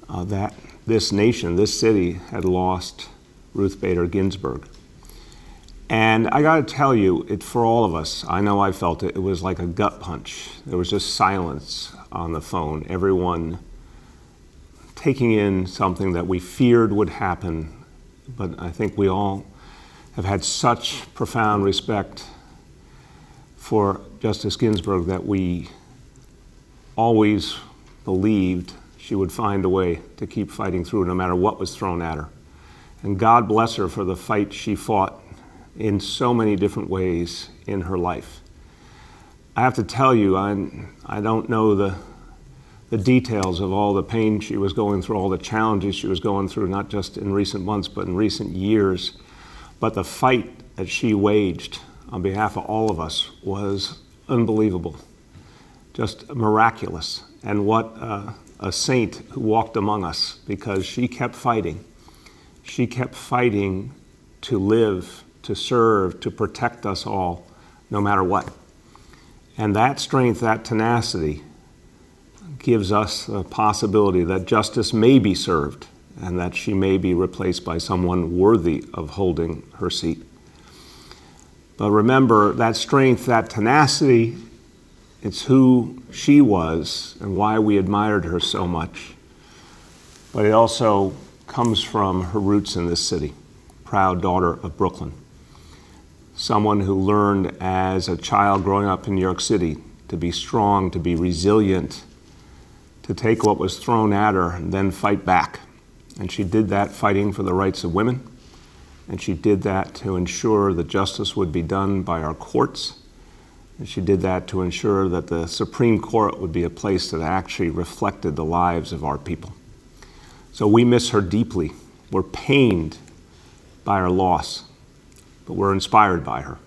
that this nation, this city, had lost Ruth Bader Ginsburg. And I got to tell you, for all of us, I know I felt it, it was like a gut punch. There was just silence on the phone, everyone taking in something that we feared would happen. But I think we all have had such profound respect for Justice Ginsburg that we always believed she would find a way to keep fighting through no matter what was thrown at her. And God bless her for the fight she fought in so many different ways in her life. I have to tell you, I don't know the details of all the pain she was going through, all the challenges she was going through, not just in recent months, but in recent years. But the fight that she waged on behalf of all of us was unbelievable, just miraculous. And what a saint who walked among us, because she kept fighting. She kept fighting to live, to serve, to protect us all, no matter what. And that strength, that tenacity, gives us the possibility that justice may be served and that she may be replaced by someone worthy of holding her seat. But remember, that strength, that tenacity, it's who she was and why we admired her so much. But it also comes from her roots in this city, proud daughter of Brooklyn. Someone who learned as a child growing up in New York City to be strong, to be resilient, to take what was thrown at her and then fight back. And she did that fighting for the rights of women. And she did that to ensure that justice would be done by our courts. And she did that to ensure that the Supreme Court would be a place that actually reflected the lives of our people. So we miss her deeply. We're pained by her loss, but we're inspired by her.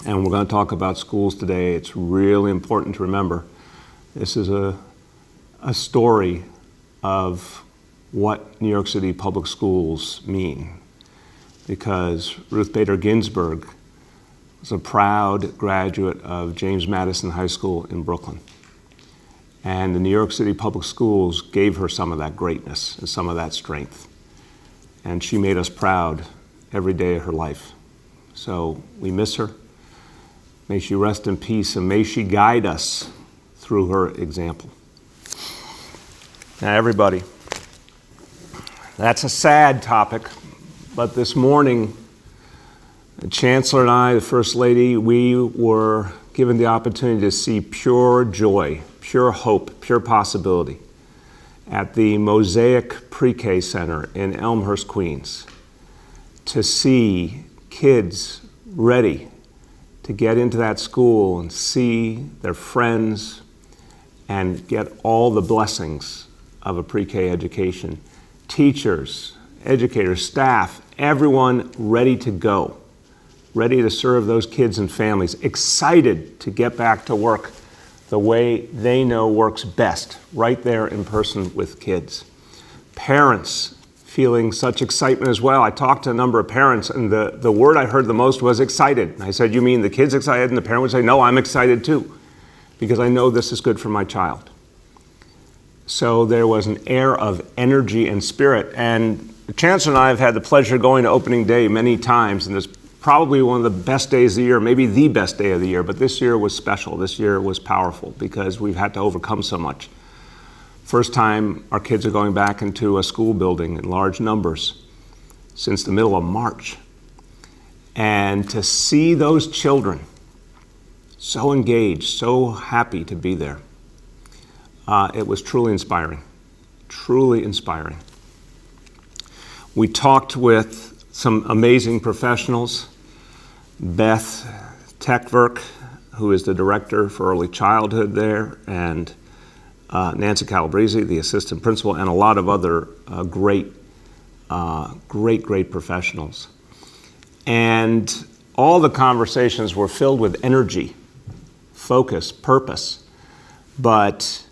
And we're going to talk about schools today. It's really important to remember this is a story of what New York City public schools mean, because Ruth Bader Ginsburg was a proud graduate of James Madison High School in Brooklyn. And the New York City public schools gave her some of that greatness and some of that strength. And she made us proud every day of her life. So we miss her. May she rest in peace, and may she guide us through her example. Now, everybody, that's a sad topic, but this morning, the Chancellor and I, the First Lady, we were given the opportunity to see pure joy, pure hope, pure possibility at the Mosaic Pre-K Center in Elmhurst, Queens, to see kids ready to get into that school and see their friends and get all the blessings of a pre-K education. Teachers, educators, staff, everyone ready to go, ready to serve those kids and families, excited to get back to work the way they know works best, right there in person with kids. Parents feeling such excitement as well. I talked to a number of parents, and the word I heard the most was excited. I said, you mean the kid's excited? And the parent would say, no, I'm excited too, because I know this is good for my child. So there was an air of energy and spirit. And the Chancellor and I have had the pleasure of going to opening day many times, and it's probably one of the best days of the year, maybe the best day of the year, but this year was special. This year was powerful because we've had to overcome so much. First time our kids are going back into a school building in large numbers since the middle of March. And to see those children so engaged, so happy to be there, it was truly inspiring, truly inspiring. We talked with some amazing professionals, Beth Techverk, who is the director for early childhood there, and Nancy Calabrese, the assistant principal, and a lot of other great professionals. And all the conversations were filled with energy, focus, purpose. But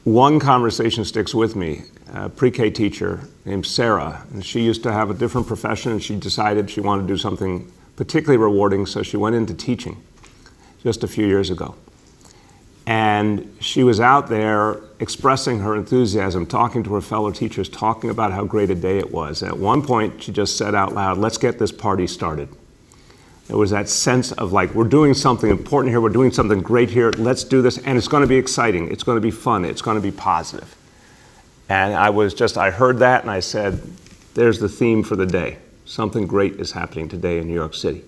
one conversation sticks with me. A pre-K teacher named Sarah, and she used to have a different profession, and she decided she wanted to do something particularly rewarding, so she went into teaching just a few years ago. And she was out there expressing her enthusiasm, talking to her fellow teachers, talking about how great a day it was. At one point, she just said out loud, "Let's get this party started." There was that sense of like, we're doing something important here, we're doing something great here, let's do this, and it's going to be exciting, it's going to be fun, it's going to be positive. And I heard that and I said, there's the theme for the day. Something great is happening today in New York City.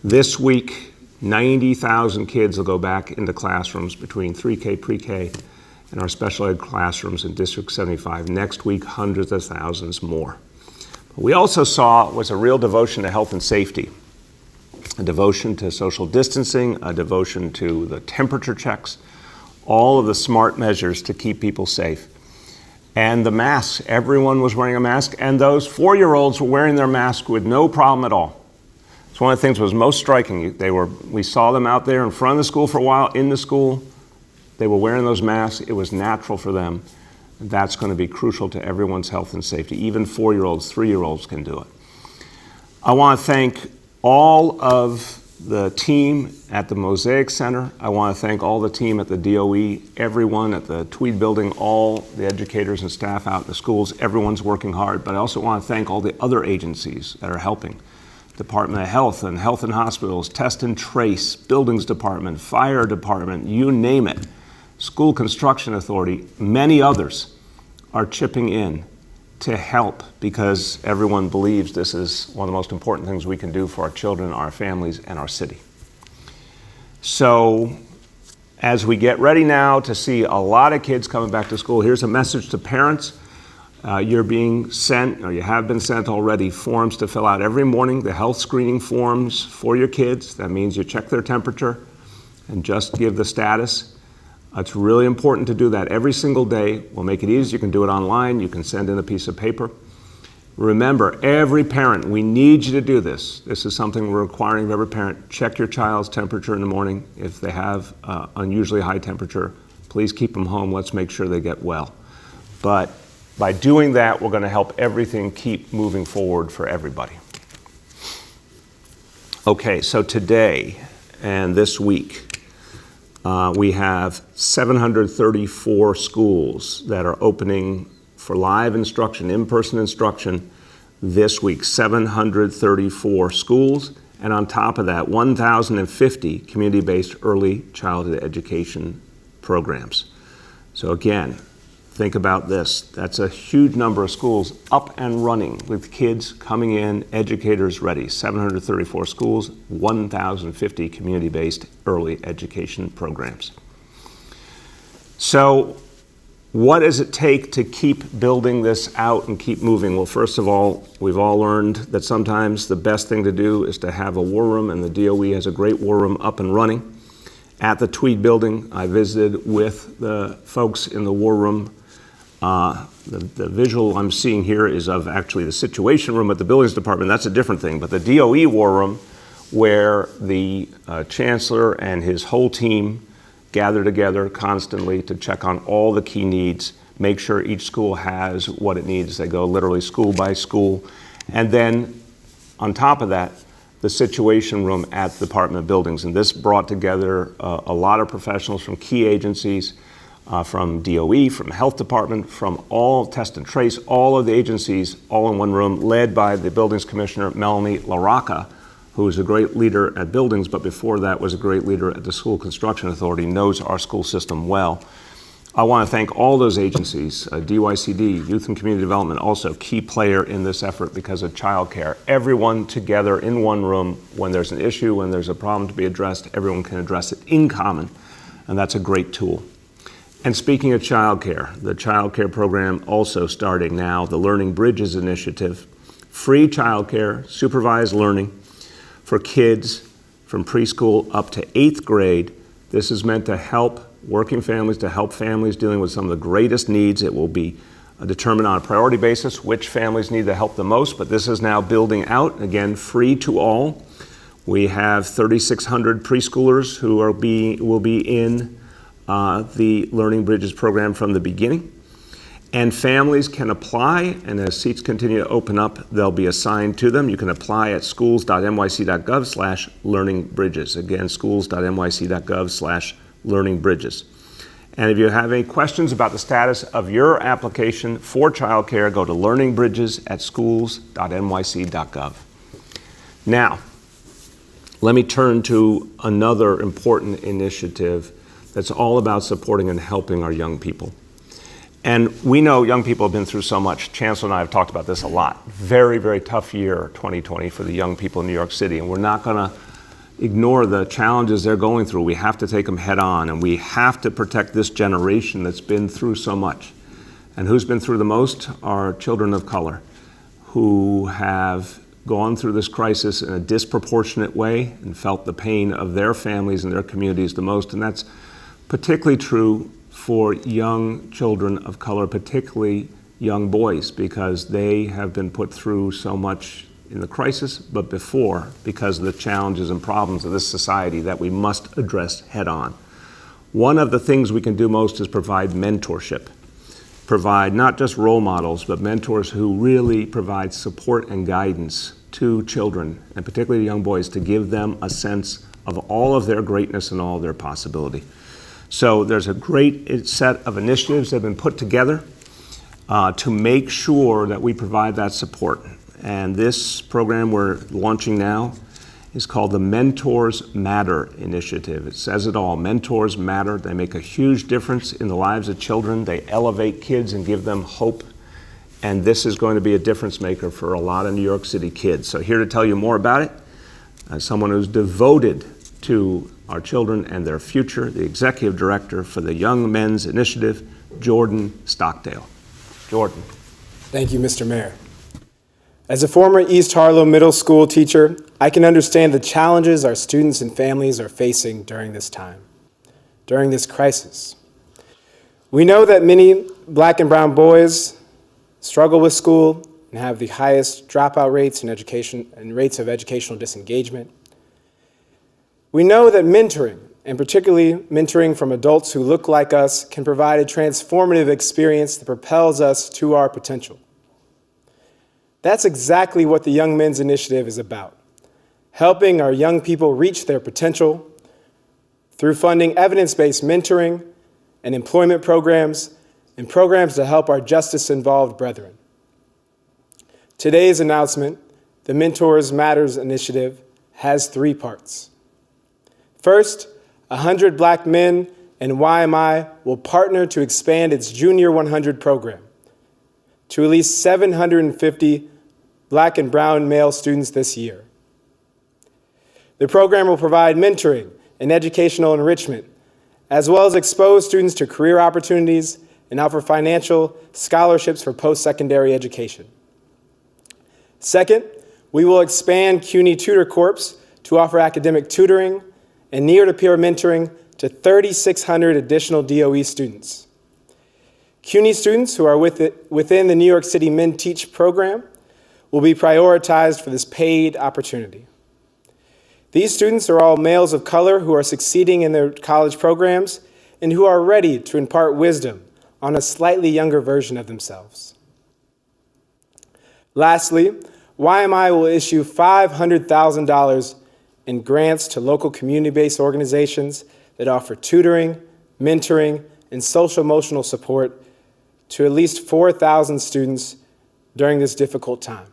This week, 90,000 kids will go back into classrooms between 3K, pre-K, and our special ed classrooms in District 75. Next week, hundreds of thousands more. What we also saw was a real devotion to health and safety. A devotion to social distancing, a devotion to the temperature checks, all of the smart measures to keep people safe. And the masks, everyone was wearing a mask, and those 4-year-olds were wearing their mask with no problem at all. It's one of the things that was most striking. We saw them out there in front of the school for a while, in the school. They were wearing those masks. It was natural for them. That's going to be crucial to everyone's health and safety. Even 4-year-olds, 3-year-olds can do it. I want to thank all of the team at the Mosaic Center. I want to thank all the team at the DOE, everyone at the Tweed Building, all the educators and staff out in the schools. Everyone's working hard, but I also want to thank all the other agencies that are helping. Department of Health and Hospitals, Test and Trace, Buildings Department, Fire Department, you name it. School Construction Authority, many others are chipping in to help because everyone believes this is one of the most important things we can do for our children, our families, and our city. So as we get ready now to see a lot of kids coming back to school, here's a message to parents. You're being sent, or you have been sent already, forms to fill out every morning, the health screening forms for your kids. That means you check their temperature and just give the status. It's really important to do that every single day. We'll make it easy. You can do it online. You can send in a piece of paper. Remember, every parent, we need you to do this. This is something we're requiring of every parent. Check your child's temperature in the morning. If they have unusually high temperature, please keep them home. Let's make sure they get well. But by doing that, we're going to help everything keep moving forward for everybody. Okay, so today and this week, we have 734 schools that are opening for live instruction, in-person instruction this week. 734 schools, and on top of that, 1,050 community-based early childhood education programs. So again, think about this. That's a huge number of schools up and running with kids coming in, educators ready. 734 schools, 1,050 community-based early education programs. So what does it take to keep building this out and keep moving? Well, first of all, we've all learned that sometimes the best thing to do is to have a war room, and the DOE has a great war room up and running. At the Tweed Building, I visited with the folks in the war room. The visual I'm seeing here is of actually the Situation Room at the Buildings Department. That's a different thing, but the DOE War Room, where the Chancellor and his whole team gather together constantly to check on all the key needs, make sure each school has what it needs. They go literally school by school. And then on top of that, the Situation Room at the Department of Buildings. And this brought together a lot of professionals from key agencies, from DOE, from Health Department, from all Test and Trace, all of the agencies, all in one room, led by the Buildings Commissioner, Melanie LaRocca, who is a great leader at Buildings, but before that was a great leader at the School Construction Authority, knows our school system well. I want to thank all those agencies, DYCD, Youth and Community Development, also key player in this effort because of childcare. Everyone together in one room, when there's an issue, when there's a problem to be addressed, everyone can address it in common, and that's a great tool. And speaking of childcare, the childcare program also starting now, the Learning Bridges Initiative, free childcare, supervised learning for kids from preschool up to 8th grade. This is meant to help working families, to help families dealing with some of the greatest needs. It will be determined on a priority basis which families need the help the most, but this is now building out, again, free to all. We have 3,600 preschoolers who will be in the Learning Bridges program from the beginning. And families can apply, and as seats continue to open up, they'll be assigned to them. You can apply at schools.nyc.gov/learningbridges. Again, schools.nyc.gov/learningbridges. Learning Bridges. And if you have any questions about the status of your application for childcare, go to learningbridges@schools.nyc.gov. Now, let me turn to another important initiative that's all about supporting and helping our young people. And we know young people have been through so much. Chancellor and I have talked about this a lot. Very, very tough year, 2020, for the young people in New York City. And we're not going to ignore the challenges they're going through. We have to take them head on, and we have to protect this generation that's been through so much. And who's been through the most are children of color who have gone through this crisis in a disproportionate way and felt the pain of their families and their communities the most. And that's particularly true for young children of color, particularly young boys, because they have been put through so much in the crisis, but before, because of the challenges and problems of this society that we must address head on. One of the things we can do most is provide mentorship. Provide not just role models, but mentors who really provide support and guidance to children, and particularly young boys, to give them a sense of all of their greatness and all of their possibility. So there's a great set of initiatives that have been put together to make sure that we provide that support. And this program we're launching now is called the Mentors Matter Initiative. It says it all. Mentors matter. They make a huge difference in the lives of children. They elevate kids and give them hope. And this is going to be a difference maker for a lot of New York City kids. So here to tell you more about it, as someone who's devoted to our children and their future, the Executive Director for the Young Men's Initiative, Jordan Stockdale. Jordan. Thank you, Mr. Mayor. As a former East Harlow Middle School teacher, I can understand the challenges our students and families are facing during this time, during this crisis. We know that many Black and brown boys struggle with school and have the highest dropout rates in education and rates of educational disengagement. We know that mentoring, and particularly mentoring from adults who look like us, can provide a transformative experience that propels us to our potential. That's exactly what the Young Men's Initiative is about, helping our young people reach their potential through funding evidence-based mentoring and employment programs and programs to help our justice-involved brethren. Today's announcement, the Mentors Matters Initiative, has 3 parts. First, 100 Black men and YMI will partner to expand its Junior 100 program to at least 750 Black and brown male students this year. The program will provide mentoring and educational enrichment, as well as expose students to career opportunities and offer financial scholarships for post-secondary education. Second, we will expand CUNY Tutor Corps to offer academic tutoring and near-to-peer mentoring to 3,600 additional DOE students. CUNY students who are within the New York City Men Teach program will be prioritized for this paid opportunity. These students are all males of color who are succeeding in their college programs and who are ready to impart wisdom on a slightly younger version of themselves. Lastly, YMI will issue $500,000 in grants to local community-based organizations that offer tutoring, mentoring, and social-emotional support to at least 4,000 students during this difficult time.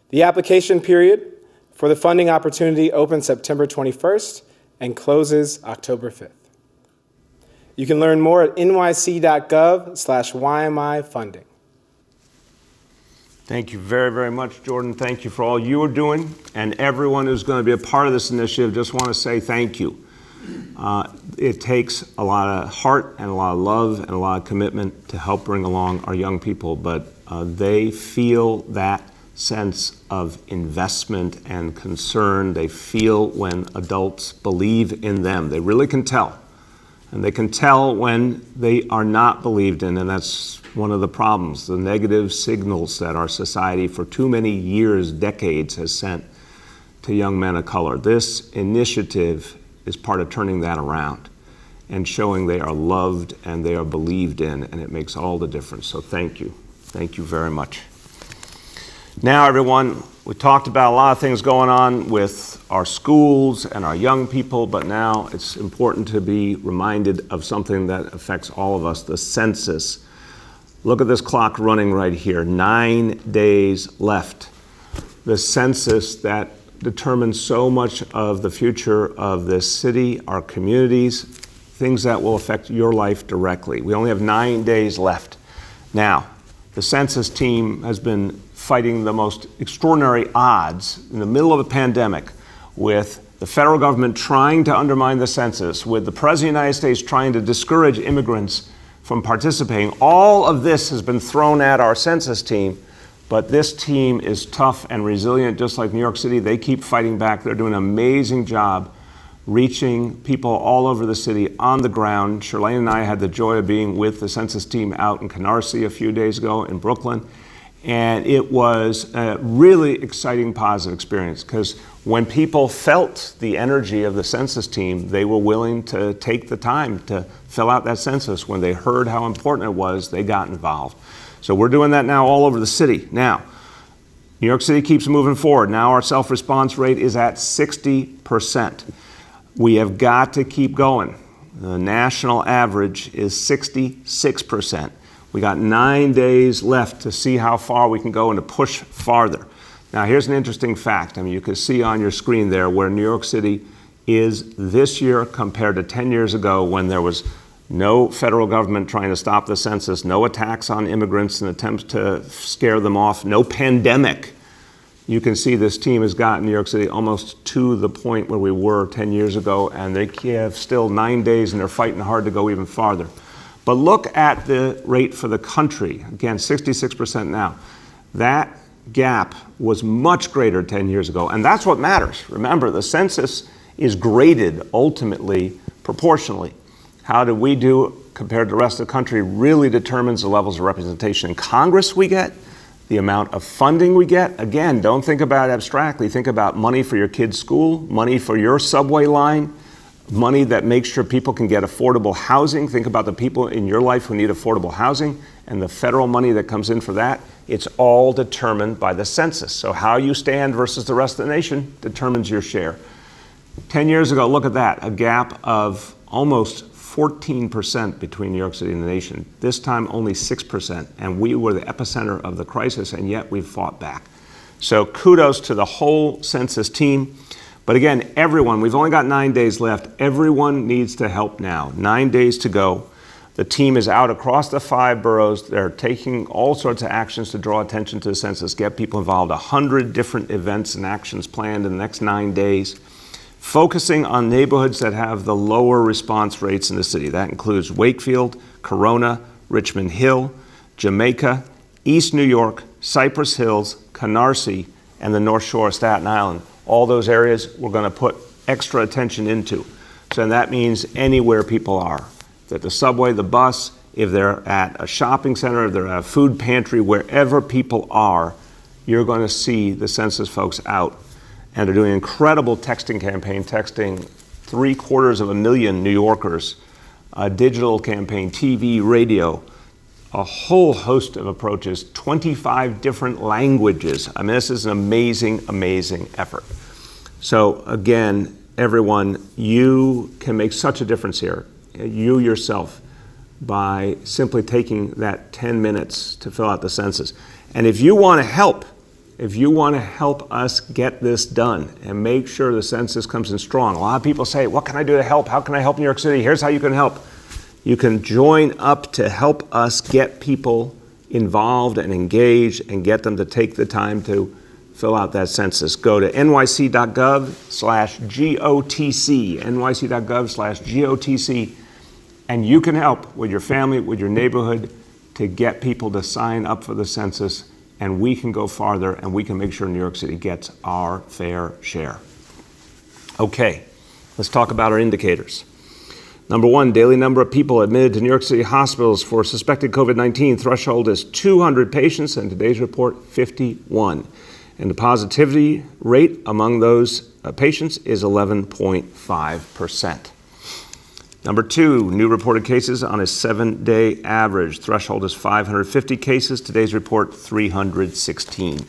The application period for the funding opportunity opens September 21st and closes October 5th. You can learn more at nyc.gov/YMI funding. Thank you very, very much, Jordan. Thank you for all you are doing. And everyone who's going to be a part of this initiative, just want to say thank you. It takes a lot of heart and a lot of love and a lot of commitment to help bring along our young people, but they feel that sense of investment and concern. They feel when adults believe in them. They really can tell. And they can tell when they are not believed in, and that's one of the problems, the negative signals that our society for too many years, decades, has sent to young men of color. This initiative is part of turning that around and showing they are loved and they are believed in, and it makes all the difference. So thank you. Thank you very much. Now, everyone, we talked about a lot of things going on with our schools and our young people, but now it's important to be reminded of something that affects all of us, the census. Look at this clock running right here, 9 days left. The census that determines so much of the future of this city, our communities, things that will affect your life directly. We only have 9 days left. Now, the census team has been fighting the most extraordinary odds in the middle of a pandemic, with the federal government trying to undermine the census, with the President of the United States trying to discourage immigrants from participating. All of this has been thrown at our census team, but this team is tough and resilient, just like New York City. They keep fighting back. They're doing an amazing job reaching people all over the city on the ground. Shirlane and I had the joy of being with the census team out in Canarsie a few days ago in Brooklyn. And it was a really exciting, positive experience, because when people felt the energy of the census team, they were willing to take the time to fill out that census. When they heard how important it was, they got involved. So we're doing that now all over the city. Now, New York City keeps moving forward. Now our self-response rate is at 60%. We have got to keep going. The national average is 66%. We got 9 days left to see how far we can go and to push farther. Now, here's an interesting fact. I mean, you can see on your screen there where New York City is this year compared to 10 years ago, when there was no federal government trying to stop the census, no attacks on immigrants and attempts to scare them off, no pandemic. You can see this team has gotten New York City almost to the point where we were 10 years ago, and they have still 9 days and they're fighting hard to go even farther. But look at the rate for the country. Again, 66% now. That gap was much greater 10 years ago, and that's what matters. Remember, the census is graded ultimately proportionally. How do we do compared to the rest of the country really determines the levels of representation in Congress we get, the amount of funding we get. Again, don't think about it abstractly. Think about money for your kid's school, money for your subway line, money that makes sure people can get affordable housing. Think about the people in your life who need affordable housing and the federal money that comes in for that. It's all determined by the census. So how you stand versus the rest of the nation determines your share. 10 years ago, look at that, a gap of almost 14% between New York City and the nation. This time only 6%, and we were the epicenter of the crisis, and yet we've fought back. So kudos to the whole census team. But again, everyone, we've only got 9 days left. Everyone needs to help now. 9 days to go. The team is out across the 5 boroughs. They're taking all sorts of actions to draw attention to the census, get people involved. 100 different events and actions planned in the next 9 days, focusing on neighborhoods that have the lower response rates in the city. That includes Wakefield, Corona, Richmond Hill, Jamaica, East New York, Cypress Hills, Canarsie, and the North Shore of Staten Island. All those areas we're going to put extra attention into. So that means anywhere people are. At the subway, the bus, if they're at a shopping center, if they're at a food pantry, wherever people are, you're going to see the census folks out. And they're doing an incredible texting campaign, texting 750,000 New Yorkers, a digital campaign, TV, radio, a whole host of approaches, 25 different languages. I mean, this is an amazing, amazing effort. So again, everyone, you can make such a difference here, you yourself, by simply taking that 10 minutes to fill out the census. And if you want to help us get this done and make sure the census comes in strong. A lot of people say, what can I do to help? How can I help New York City? Here's how you can help. You can join up to help us get people involved and engaged and get them to take the time to fill out that census. Go to nyc.gov/GOTC, nyc.gov/GOTC, and you can help with your family, with your neighborhood, to get people to sign up for the census, and we can go farther and we can make sure New York City gets our fair share. Okay, let's talk about our indicators. Number one, daily number of people admitted to New York City hospitals for suspected COVID-19 threshold is 200 patients, and today's report, 51. And the positivity rate among those patients is 11.5%. Number two, new reported cases on a 7-day average. Threshold is 550 cases. Today's report, 316.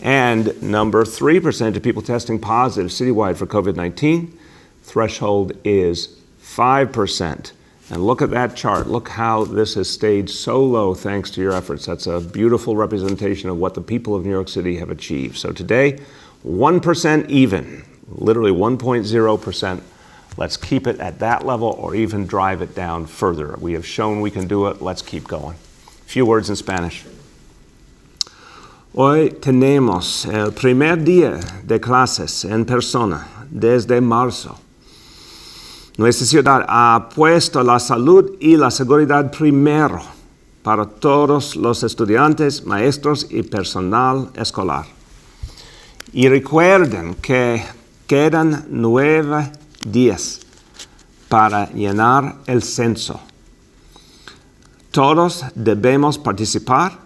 And number 3 percentage of people testing positive citywide for COVID-19. Threshold is 5%. And look at that chart. Look how this has stayed so low thanks to your efforts. That's a beautiful representation of what the people of New York City have achieved. So today, 1% even, literally 1.0%. Let's keep it at that level or even drive it down further. We have shown we can do it. Let's keep going. A few words in Spanish. Hoy tenemos el primer día de clases en persona desde marzo. Nuestra ciudad ha puesto la salud y la seguridad primero para todos los estudiantes, maestros y personal escolar. Y recuerden que quedan 9 días para llenar el censo. Todos debemos participar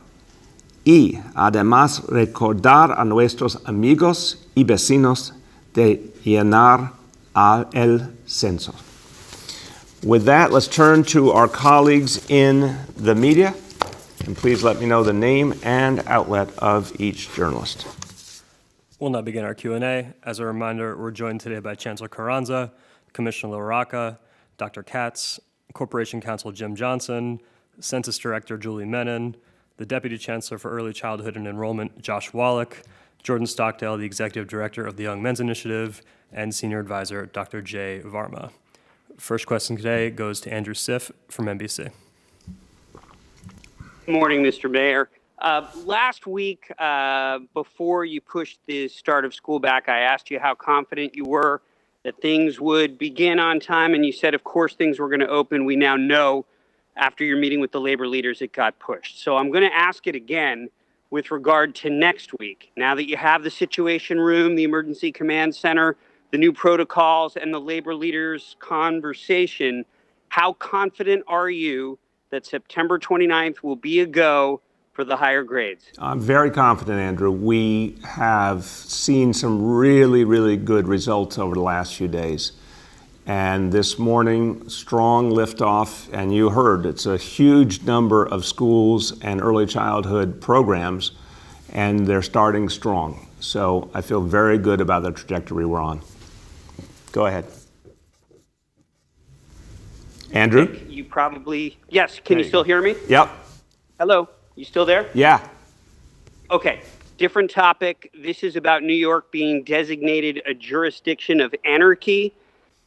y además recordar a nuestros amigos y vecinos de llenar el censo. With that, let's turn to our colleagues in the media, and please let me know the name and outlet of each journalist. We'll now begin our Q&A. As a reminder, we're joined today by Chancellor Carranza, Commissioner LaRocca, Dr. Katz, Corporation Counsel Jim Johnson, Census Director Julie Menon, the Deputy Chancellor for Early Childhood and Enrollment, Josh Wallach, Jordan Stockdale, the Executive Director of the Young Men's Initiative, and Senior Advisor Dr. Jay Varma. First question today goes to Andrew Siff from NBC. Good morning, Mr. Mayor. Last week, before you pushed the start of school back, I asked you how confident you were that things would begin on time, and you said, of course, things were going to open. We now know after your meeting with the labor leaders, it got pushed. So I'm going to ask it again with regard to next week. Now that you have the Situation Room, the Emergency Command Center, the new protocols, and the labor leaders' conversation, how confident are you that September 29th will be a go for the higher grades? I'm very confident, Andrew. We have seen some really, really good results over the last few days. And this morning, strong liftoff, and you heard it's a huge number of schools and early childhood programs, and they're starting strong. So I feel very good about the trajectory we're on. Go ahead. Andrew? You probably, yes, can you still hear me? Yep. Hello, you still there? Yeah. Okay, different topic. This is about New York being designated a jurisdiction of anarchy.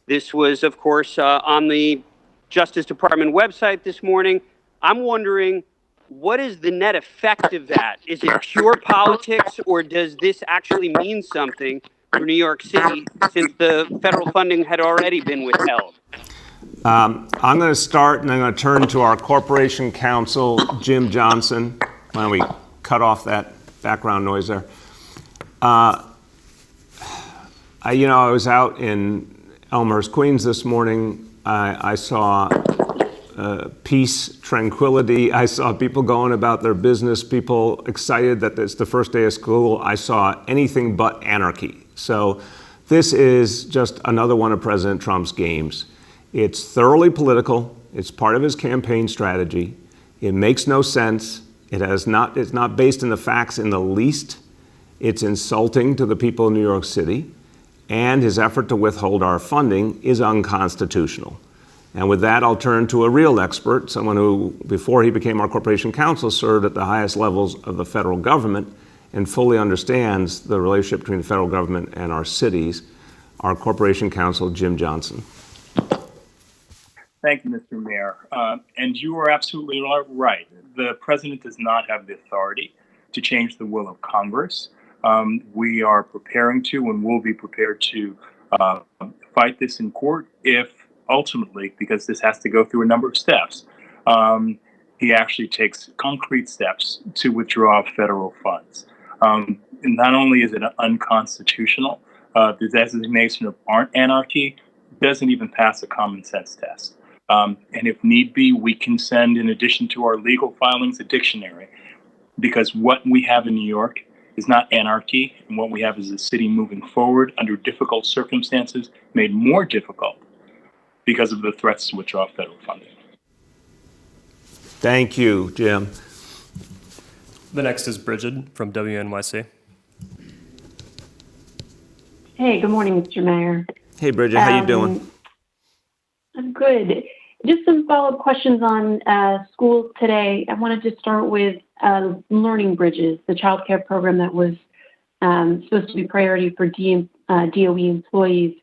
This was, of course, on the Justice Department website this morning. I'm wondering, what is the net effect of that? Is it pure politics, or does this actually mean something for New York City since the federal funding had already been withheld? I'm going to start, and I'm going to turn to our Corporation Counsel, Jim Johnson. Why don't we cut off that background noise there? I was out in Elmhurst, Queens this morning. I saw peace, tranquility. I saw people going about their business, people excited that it's the first day of school. I saw anything but anarchy. So this is just another one of President Trump's games. It's thoroughly political. It's part of his campaign strategy. It makes no sense. It's not based in the facts in the least. It's insulting to the people of New York City. And his effort to withhold our funding is unconstitutional. And with that, I'll turn to a real expert, someone who, before he became our Corporation Counsel, served at the highest levels of the federal government and fully understands the relationship between the federal government and our cities, our Corporation Counsel, Jim Johnson. Thank you, Mr. Mayor. And you are absolutely right. The president does not have the authority to change the will of Congress. We are preparing to and will be prepared to fight this in court if ultimately, because this has to go through a number of steps, he actually takes concrete steps to withdraw federal funds. And not only is it unconstitutional, the designation of anarchy doesn't even pass a common sense test. And if need be, we can send, in addition to our legal filings, a dictionary, because what we have in New York is not anarchy, and what we have is a city moving forward under difficult circumstances, made more difficult because of the threats to withdraw federal funding. Thank you, Jim. The next is Bridget from WNYC. Hey, good morning, Mr. Mayor. Hey, Bridget, how you doing? I'm good. Just some follow-up questions on schools today. I wanted to start with Learning Bridges, the child care program that was supposed to be priority for DOE employees.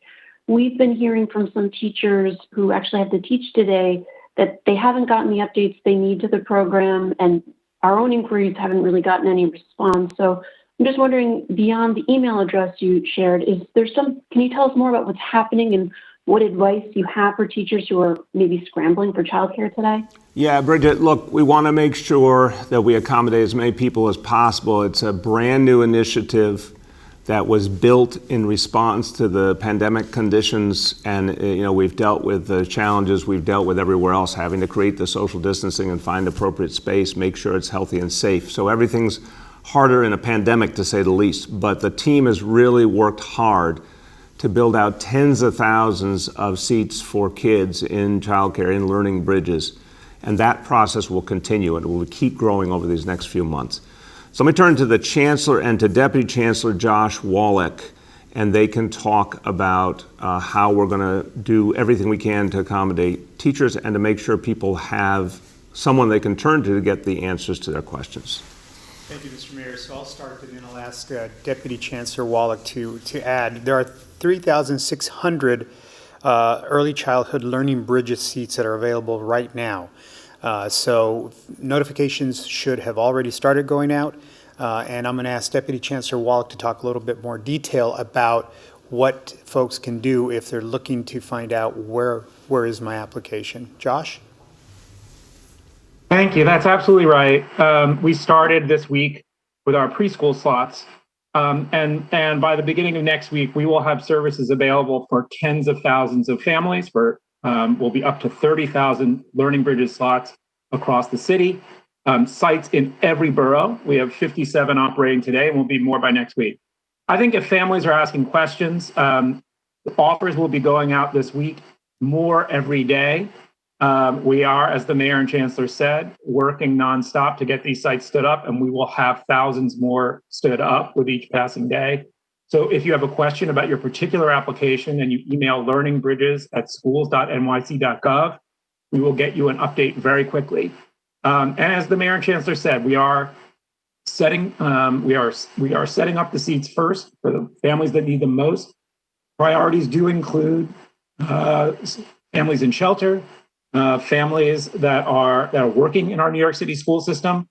We've been hearing from some teachers who actually had to teach today that they haven't gotten the updates they need to the program, and our own inquiries haven't really gotten any response. So I'm just wondering, beyond the email address you shared, can you tell us more about what's happening and what advice you have for teachers who are maybe scrambling for childcare today? Yeah, Bridget, look, we want to make sure that we accommodate as many people as possible. It's a brand new initiative that was built in response to the pandemic conditions, and we've dealt with the challenges we've dealt with everywhere else, having to create the social distancing and find appropriate space, make sure it's healthy and safe. So everything's harder in a pandemic, to say the least, but the team has really worked hard to build out tens of thousands of seats for kids in childcare, in Learning Bridges, and that process will continue, and it will keep growing over these next few months. So let me turn to the Chancellor and to Deputy Chancellor Josh Wallach, and they can talk about how we're going to do everything we can to accommodate teachers and to make sure people have someone they can turn to get the answers to their questions. Thank you, Mr. Mayor. So I'll start, and then I'll ask Deputy Chancellor Wallach to add. There are 3,600 early childhood Learning Bridges seats that are available right now. So notifications should have already started going out, and I'm going to ask Deputy Chancellor Wallach to talk a little bit more detail about what folks can do if they're looking to find out where is my application. Josh? Thank you. That's absolutely right. We started this week with our preschool slots, and by the beginning of next week, we will have services available for tens of thousands of families. We'll be up to 30,000 Learning Bridges slots across the city, sites in every borough. We have 57 operating today, and will be more by next week. I think if families are asking questions, offers will be going out this week, more every day. We are, as the mayor and chancellor said, working nonstop to get these sites stood up, and we will have thousands more stood up with each passing day. So if you have a question about your particular application and you email learningbridges@schools.nyc.gov, we will get you an update very quickly. And as the mayor and chancellor said, we are setting up the seats first for the families that need them most. Priorities do include families in shelter, families that are working in our New York City school system,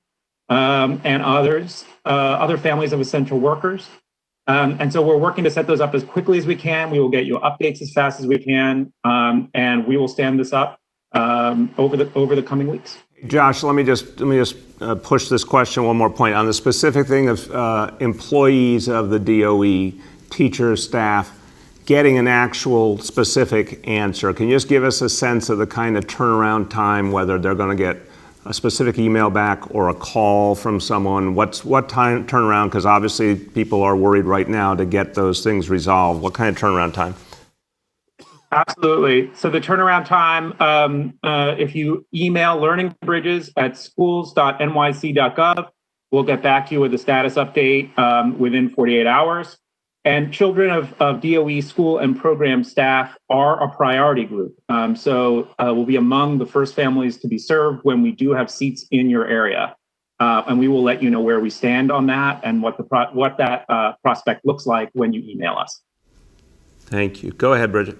and other families of essential workers. And so we're working to set those up as quickly as we can. We will get you updates as fast as we can, and we will stand this up over the coming weeks. Josh, let me just push this question one more point on the specific thing of employees of the DOE, teachers, staff, getting an actual specific answer. Can you just give us a sense of the kind of turnaround time, whether they're going to get a specific email back or a call from someone? What time turnaround? Because obviously people are worried right now to get those things resolved. What kind of turnaround time? Absolutely. So the turnaround time, if you email learningbridges@schools.nyc.gov, we'll get back to you with a status update within 48 hours. And children of DOE school and program staff are a priority group. So we'll be among the first families to be served when we do have seats in your area. And we will let you know where we stand on that and what that prospect looks like when you email us. Thank you. Go ahead, Bridget.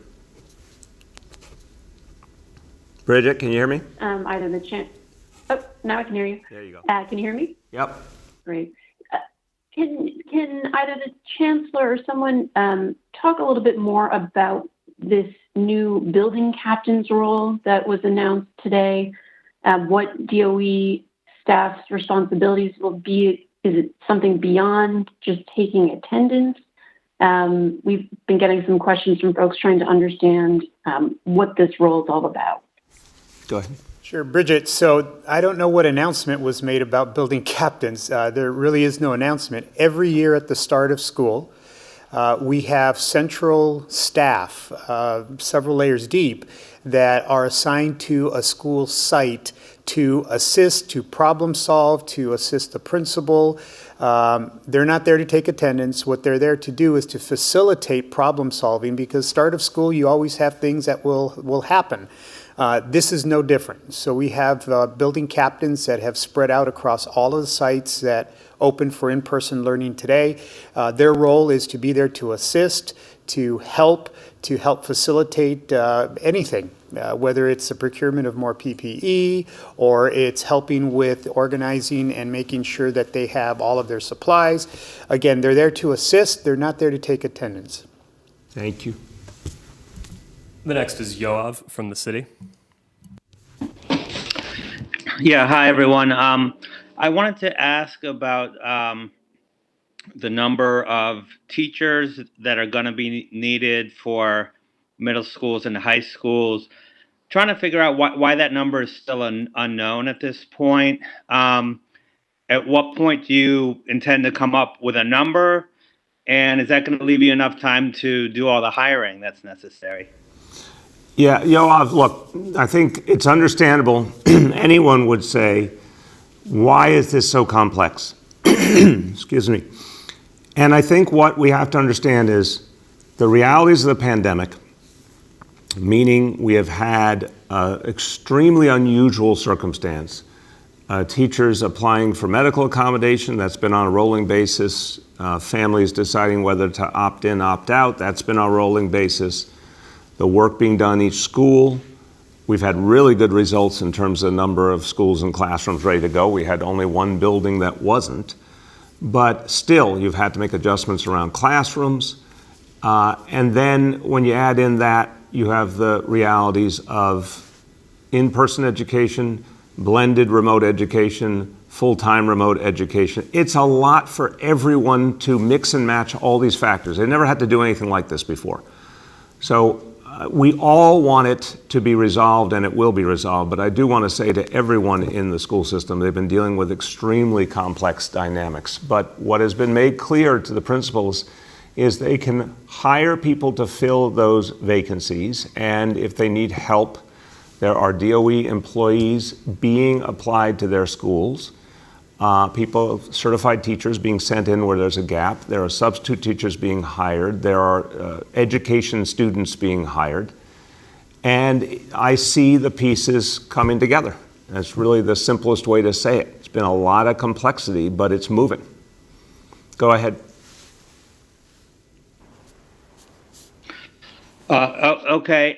Bridget, can you hear me? Either the Oh, now I can hear you. There you go. Can you hear me? Yep. Great. Can either the chancellor or someone talk a little bit more about this new building captain's role that was announced today? What DOE staff's responsibilities will be? Is it something beyond just taking attendance? We've been getting some questions from folks trying to understand what this role is all about. Go ahead. Sure, Bridget. So I don't know what announcement was made about building captains. There really is no announcement. Every year at the start of school, we have central staff, several layers deep, that are assigned to a school site to assist, to problem solve, to assist the principal. They're not there to take attendance. What they're there to do is to facilitate problem solving, because start of school, you always have things that will happen. This is no different. So we have building captains that have spread out across all of the sites that open for in-person learning today. Their role is to be there to assist, to help facilitate anything, whether it's the procurement of more PPE or it's helping with organizing and making sure that they have all of their supplies. Again, they're there to assist. They're not there to take attendance. Thank you. The next is Yoav from the city. Yeah, hi everyone. I wanted to ask about the number of teachers that are going to be needed for middle schools and high schools. Trying to figure out why that number is still unknown at this point. At what point do you intend to come up with a number? And is that going to leave you enough time to do all the hiring that's necessary? Yeah, Yoav, look, I think it's understandable. Anyone would say, why is this so complex? Excuse me. And I think what we have to understand is the realities of the pandemic, meaning we have had extremely unusual circumstance. Teachers applying for medical accommodation, that's been on a rolling basis. Families deciding whether to opt in, opt out, that's been on a rolling basis. The work being done in each school. We've had really good results in terms of the number of schools and classrooms ready to go. We had only one building that wasn't. But still, you've had to make adjustments around classrooms. And then when you add in that, you have the realities of in-person education, blended remote education, full-time remote education. It's a lot for everyone to mix and match all these factors. They never had to do anything like this before. So we all want it to be resolved, and it will be resolved, but I do want to say to everyone in the school system, they've been dealing with extremely complex dynamics. But what has been made clear to the principals is they can hire people to fill those vacancies, and if they need help, there are DOE employees being applied to their schools. People, certified teachers being sent in where there's a gap. There are substitute teachers being hired. There are education students being hired. And I see the pieces coming together. That's really the simplest way to say it. It's been a lot of complexity, but it's moving. Go ahead. Okay.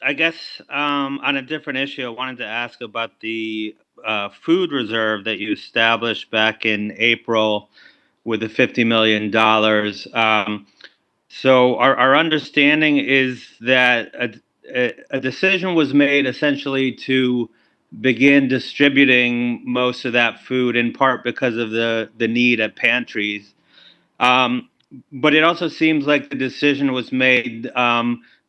I guess on a different issue, I wanted to ask about the food reserve that you established back in April with the $50 million. So our understanding is that a decision was made essentially to begin distributing most of that food, in part because of the need at pantries. But it also seems like the decision was made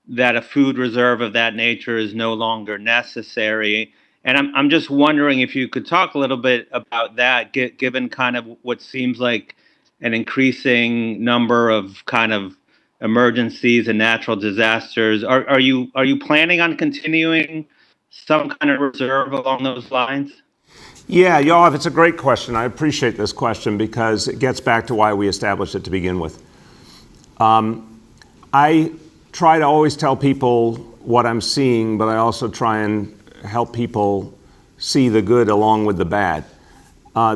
that a food reserve of that nature is no longer necessary. And I'm just wondering if you could talk a little bit about that, given kind of what seems like an increasing number of kind of emergencies and natural disasters. Are you planning on continuing some kind of reserve along those lines? Yeah, Yoav, it's a great question. I appreciate this question because it gets back to why we established it to begin with. I try to always tell people what I'm seeing, but I also try and help people see the good along with the bad.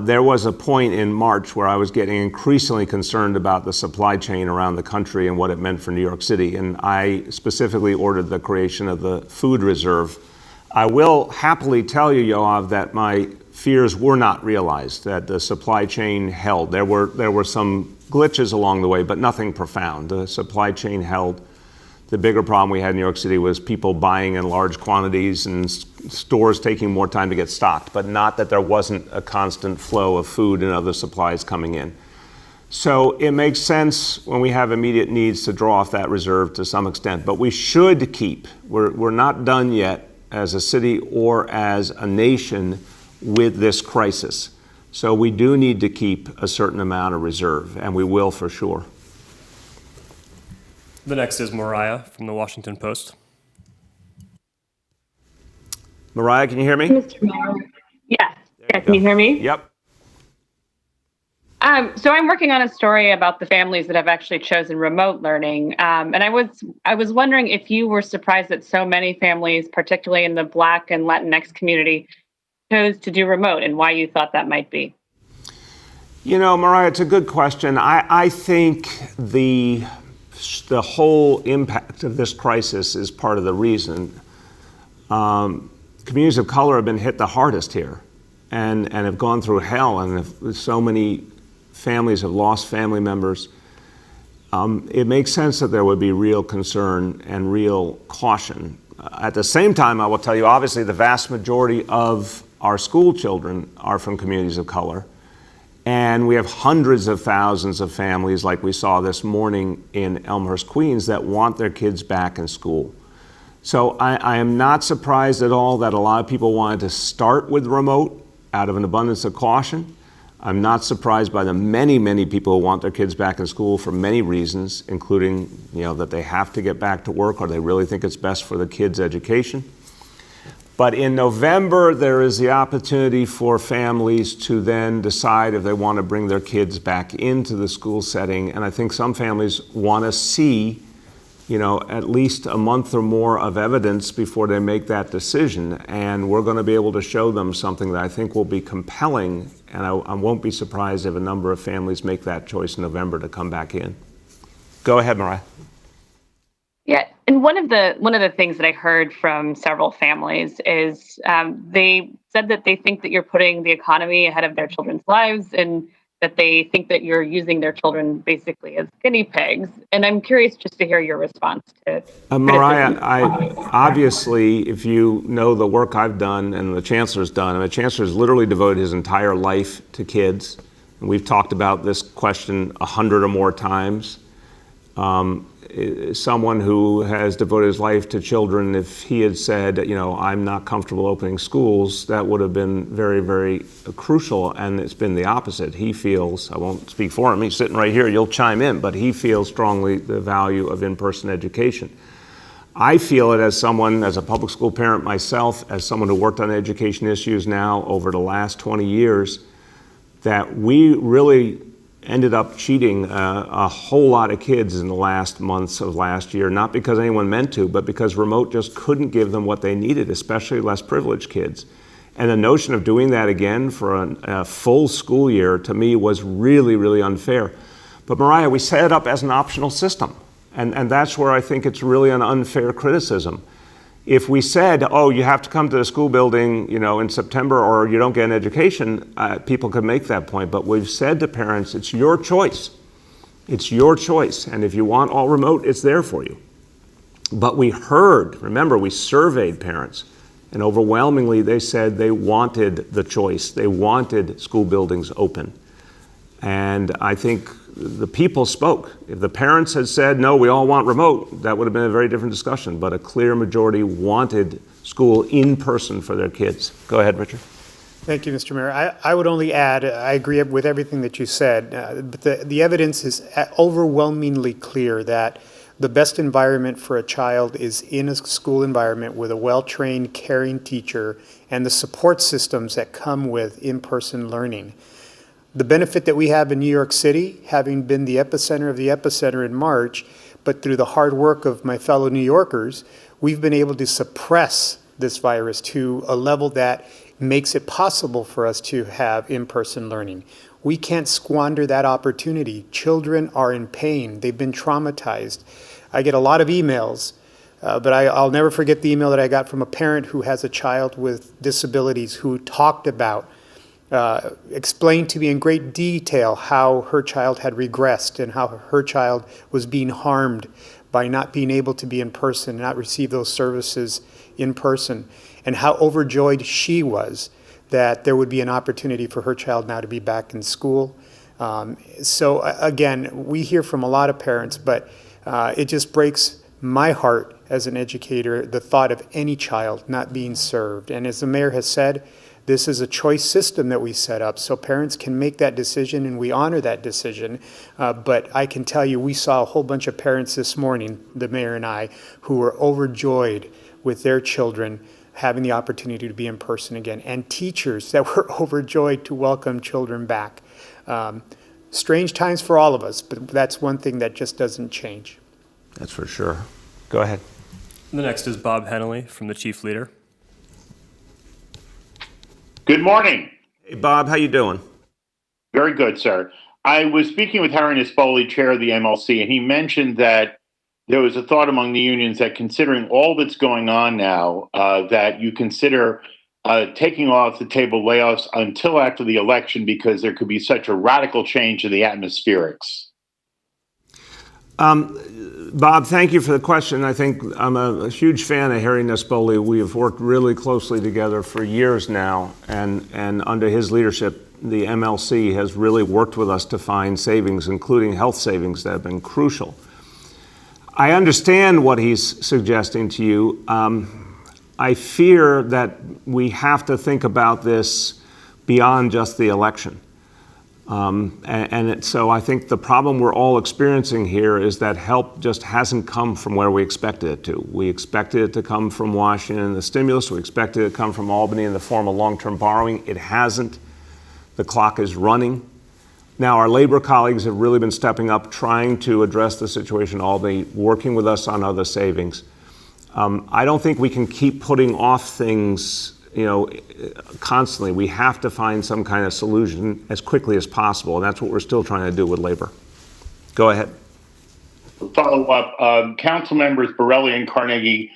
There was a point in March where I was getting increasingly concerned about the supply chain around the country and what it meant for New York City, and I specifically ordered the creation of the food reserve. I will happily tell you, Yoav, that my fears were not realized, that the supply chain held. There were some glitches along the way, but nothing profound. The supply chain held. The bigger problem we had in New York City was people buying in large quantities and stores taking more time to get stocked, but not that there wasn't a constant flow of food and other supplies coming in. So it makes sense when we have immediate needs to draw off that reserve to some extent, but we should keep, we're not done yet as a city or as a nation with this crisis. So we do need to keep a certain amount of reserve, and we will for sure. The next is Mariah from the Washington Post. Mariah, can you hear me? Mr. Mayor. Yes. There Yeah, you can you go. hear me? Yep. So I'm working on a story about the families that have actually chosen remote learning. And I was wondering if you were surprised that so many families, particularly in the Black and Latinx community, chose to do remote and why you thought that might be. You know, Mariah, it's a good question. I think the whole impact of this crisis is part of the reason. Communities of color have been hit the hardest here and have gone through hell, and so many families have lost family members. It makes sense that there would be real concern and real caution. At the same time, I will tell you, obviously, the vast majority of our school children are from communities of color. And we have hundreds of thousands of families, like we saw this morning in Elmhurst, Queens, that want their kids back in school. So I am not surprised at all that a lot of people wanted to start with remote out of an abundance of caution. I'm not surprised by the many, many people who want their kids back in school for many reasons, including, that they have to get back to work or they really think it's best for the kids' education. But in November, there is the opportunity for families to then decide if they want to bring their kids back into the school setting. And I think some families want to see, at least a month or more of evidence before they make that decision. And we're going to be able to show them something that I think will be compelling. And I won't be surprised if a number of families make that choice in November to come back in. Go ahead, Mariah. Yeah, and one of the things that I heard from several families is they said that they think that you're putting the economy ahead of their children's lives, and that they think that you're using their children basically as guinea pigs. And I'm curious just to hear your response to Mariah, obviously, if you know the work I've done and the Chancellor's done, the Chancellor's literally devoted his entire life to kids. And we've talked about this question 100 or more times. Someone who has devoted his life to children, if he had said, I'm not comfortable opening schools, that would have been very, very crucial, and it's been the opposite. He feels, I won't speak for him, he's sitting right here, you'll chime in, but he feels strongly the value of in-person education. I feel it as someone, as a public school parent myself, as someone who worked on education issues now over the last 20 years, that we really ended up cheating a whole lot of kids in the last months of last year, not because anyone meant to, but because remote just couldn't give them what they needed, especially less privileged kids. And the notion of doing that again for a full school year, to me, was really, really unfair. But Mariah, we set it up as an optional system. And that's where I think it's really an unfair criticism. If we said, you have to come to the school building, in September, or you don't get an education, people could make that point. But we've said to parents, it's your choice. It's your choice. And if you want all remote, it's there for you. But we remember, we surveyed parents, and overwhelmingly they said they wanted the choice. They wanted school buildings open. And I think the people spoke. If the parents had said, no, we all want remote, that would have been a very different discussion. But a clear majority wanted school in person for their kids. Go ahead, Richard. Thank you, Mr. Mayor. I would only add, I agree with everything that you said, but the evidence is overwhelmingly clear that the best environment for a child is in a school environment with a well-trained, caring teacher and the support systems that come with in-person learning. The benefit that we have in New York City, having been the epicenter of the epicenter in March, but through the hard work of my fellow New Yorkers, we've been able to suppress this virus to a level that makes it possible for us to have in-person learning. We can't squander that opportunity. Children are in pain. They've been traumatized. I get a lot of emails, but I'll never forget the email that I got from a parent who has a child with disabilities who talked about explained to me in great detail how her child had regressed and how her child was being harmed by not being able to be in person, not receive those services in person, and how overjoyed she was that there would be an opportunity for her child now to be back in school. So again, we hear from a lot of parents, but it just breaks my heart as an educator, the thought of any child not being served. And as the mayor has said, this is a choice system that we set up, so parents can make that decision, and we honor that decision. But I can tell you, we saw a whole bunch of parents this morning, the mayor and I, who were overjoyed with their children having the opportunity to be in person again, and teachers that were overjoyed to welcome children back. Strange times for all of us, but that's one thing that just doesn't change. That's for sure. Go ahead. The next is Bob Hennelly from the Chief Leader. Good morning. Hey, Bob, how you doing? Very good, sir. I was speaking with Harry Nispoli, chair of the MLC, and he mentioned that there was a thought among the unions that considering all that's going on now, that you consider taking off the table layoffs until after the election because there could be such a radical change in the atmospherics. Bob, thank you for the question. I think I'm a huge fan of Harry Nispoli. We have worked really closely together for years now, and under his leadership, the MLC has really worked with us to find savings, including health savings that have been crucial. I understand what he's suggesting to you. I fear that we have to think about this beyond just the election. So I think the problem we're all experiencing here is that help just hasn't come from where we expected it to. We expected it to come from Washington, the stimulus. We expected it to come from Albany in the form of long-term borrowing. It hasn't. The clock is running. Now, our labor colleagues have really been stepping up, trying to address the situation in Albany, working with us on other savings. I don't think we can keep putting off things, constantly. We have to find some kind of solution as quickly as possible, and that's what we're still trying to do with labor. Go ahead. Follow up. Council members Borelli and Carnegie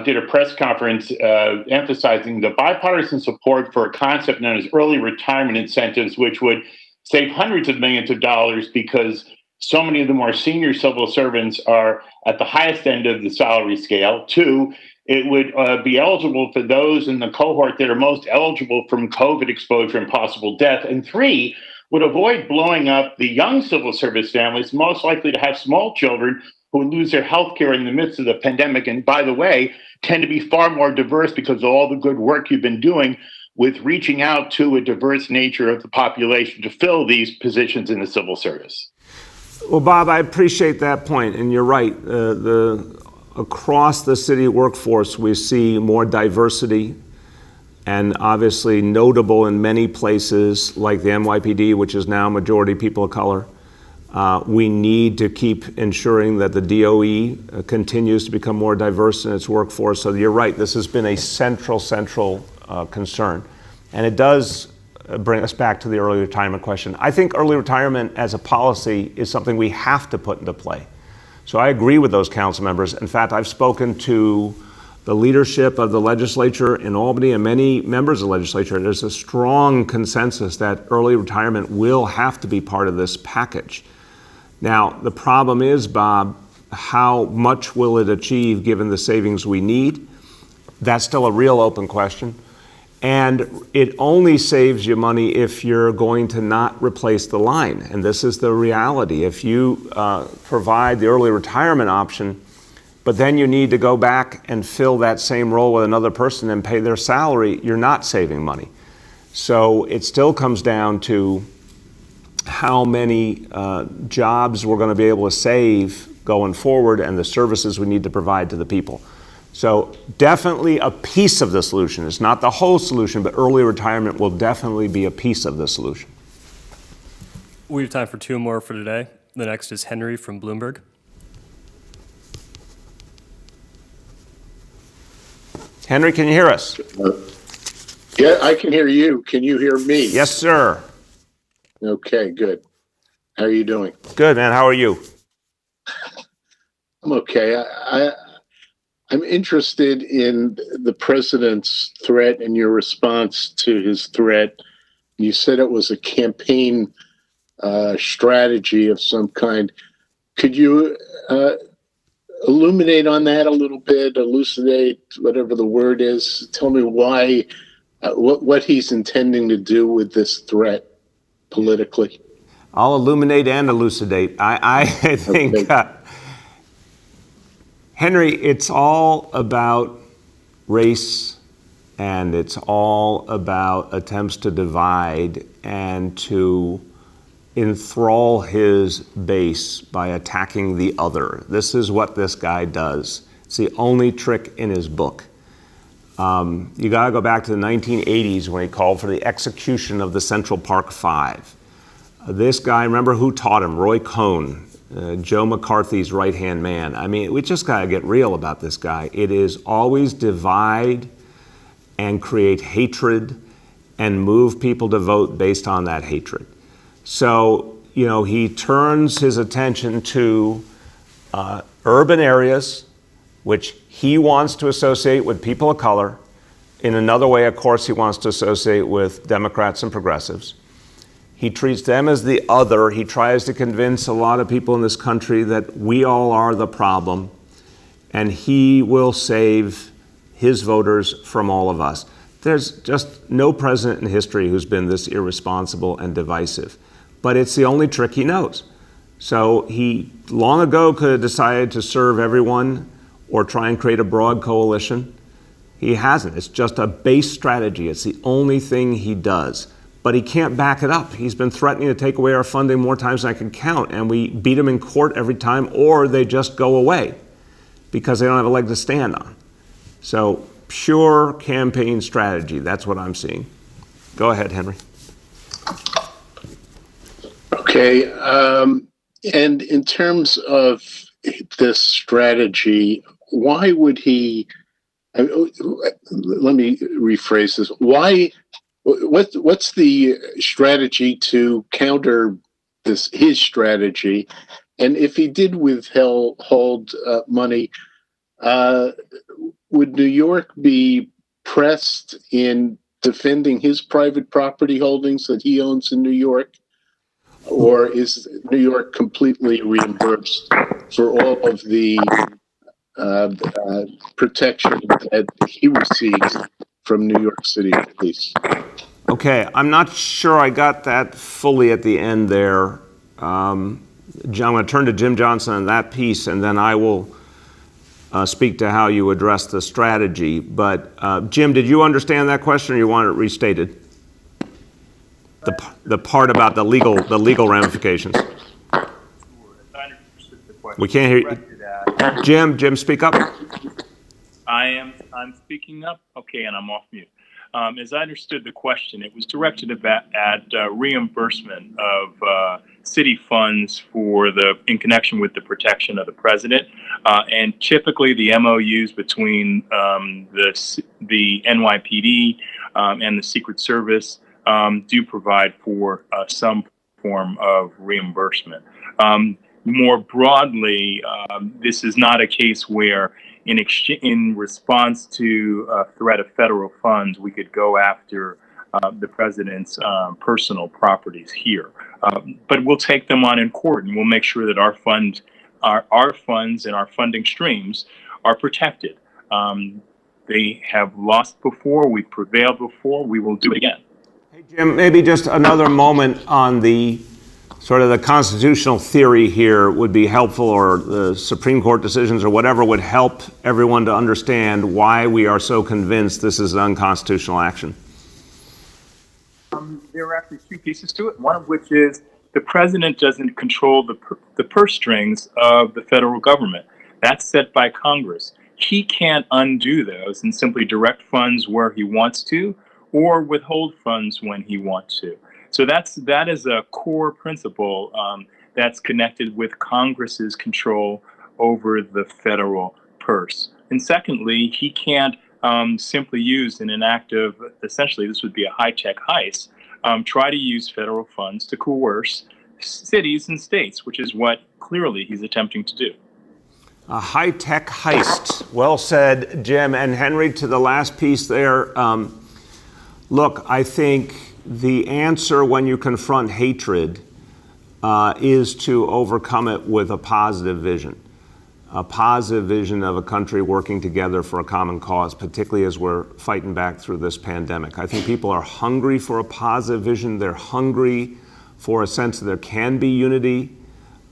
did a press conference emphasizing the bipartisan support for a concept known as early retirement incentives, which would save hundreds of millions of dollars because so many of the more senior civil servants are at the highest end of the salary scale. Two, it would be eligible for those in the cohort that are most eligible from COVID exposure and possible death. And three, would avoid blowing up the young civil service families most likely to have small children who would lose their health care in the midst of the pandemic. And by the way, tend to be far more diverse because of all the good work you've been doing with reaching out to a diverse nature of the population to fill these positions in the civil service. Well, Bob, I appreciate that point, and you're right. Across the city workforce, we see more diversity, and obviously notable in many places like the NYPD, which is now majority people of color. We need to keep ensuring that the DOE continues to become more diverse in its workforce. So you're right, this has been a central concern. And it does bring us back to the early retirement question. I think early retirement as a policy is something we have to put into play. So I agree with those council members. In fact, I've spoken to the leadership of the legislature in Albany and many members of the legislature. There's a strong consensus that early retirement will have to be part of this package. Now, the problem is, Bob, how much will it achieve given the savings we need? That's still a real open question. And it only saves you money if you're going to not replace the line. And this is the reality. If you provide the early retirement option, but then you need to go back and fill that same role with another person and pay their salary, you're not saving money. So it still comes down to how many jobs we're going to be able to save going forward and the services we need to provide to the people. So definitely a piece of the solution. It's not the whole solution, but early retirement will definitely be a piece of the solution. We have time for two more for today. The next is Henry from Bloomberg. Henry, can you hear us? Yeah, I can hear you. Can you hear me? Yes, sir. Okay, good. How are you doing? Good, man. How are you? I'm okay. I'm interested in the president's threat and your response to his threat. You said it was a campaign strategy of some kind. Could you illuminate on that a little bit, elucidate, whatever the word is? Tell me why, what he's intending to do with this threat politically. I'll illuminate and elucidate. I think, Okay. Henry, it's all about race, and it's all about attempts to divide and to enthrall his base by attacking the other. This is what this guy does. It's the only trick in his book. You got to go back to the 1980s when he called for the execution of the Central Park Five. This guy, remember who taught him? Roy Cohn, Joe McCarthy's right-hand man. I mean, we just got to get real about this guy. It is always divide and create hatred and move people to vote based on that hatred. So, you know, he turns his attention to urban areas, which he wants to associate with people of color. In another way, of course, he wants to associate with Democrats and progressives. He treats them as the other. He tries to convince a lot of people in this country that we all are the problem, and he will save his voters from all of us. There's just no president in history who's been this irresponsible and divisive, but it's the only trick he knows. So he long ago could have decided to serve everyone or try and create a broad coalition. He hasn't. It's just a base strategy. It's the only thing he does. But he can't back it up. He's been threatening to take away our funding more times than I can count, and we beat him in court every time, or they just go away because they don't have a leg to stand on. So pure campaign strategy. That's what I'm seeing. Go ahead, Henry. Okay. And in terms of this strategy, why would he? Let me rephrase this. Why? What's the strategy to counter his strategy? And if he did withhold money, would New York be pressed in defending his private property holdings that he owns in New York? Or is New York completely reimbursed for all of the protection that he receives from New York City Police? Okay, I'm not sure I got that fully at the end there. I'm going to turn to Jim Johnson on that piece, and then I will speak to how you address the strategy. But Jim, did you understand that question, or you want it restated? The part about the legal ramifications. We can't hear you. Jim, speak up. I'm speaking up. Okay, and I'm off mute. As I understood the question, it was directed at reimbursement of city funds in connection with the protection of the president, and typically the MOUs between the NYPD and the Secret Service do provide for some form of reimbursement. More broadly, this is not a case where in response to a threat of federal funds, we could go after the president's personal properties here. But we'll take them on in court, and we'll make sure that our funds and our funding streams are protected. They have lost before, we've prevailed before, we will do it again. Hey, Jim, maybe just another moment on the sort of the constitutional theory here would be helpful, or the Supreme Court decisions or whatever would help everyone to understand why we are so convinced this is an unconstitutional action. There are actually two pieces to it, one of which is the president doesn't control the purse strings of the federal government. That's set by Congress. He can't undo those and simply direct funds where he wants to or withhold funds when he wants to. So that is a core principle that's connected with Congress's control over the federal purse. And secondly, he can't simply use in an act of, essentially this would be a high-tech heist, try to use federal funds to coerce cities and states, which is what clearly he's attempting to do. A high-tech heist. Well said, Jim. And Henry, to the last piece there, look, I think the answer when you confront hatred is to overcome it with a positive vision of a country working together for a common cause, particularly as we're fighting back through this pandemic. I think people are hungry for a positive vision. They're hungry for a sense that there can be unity.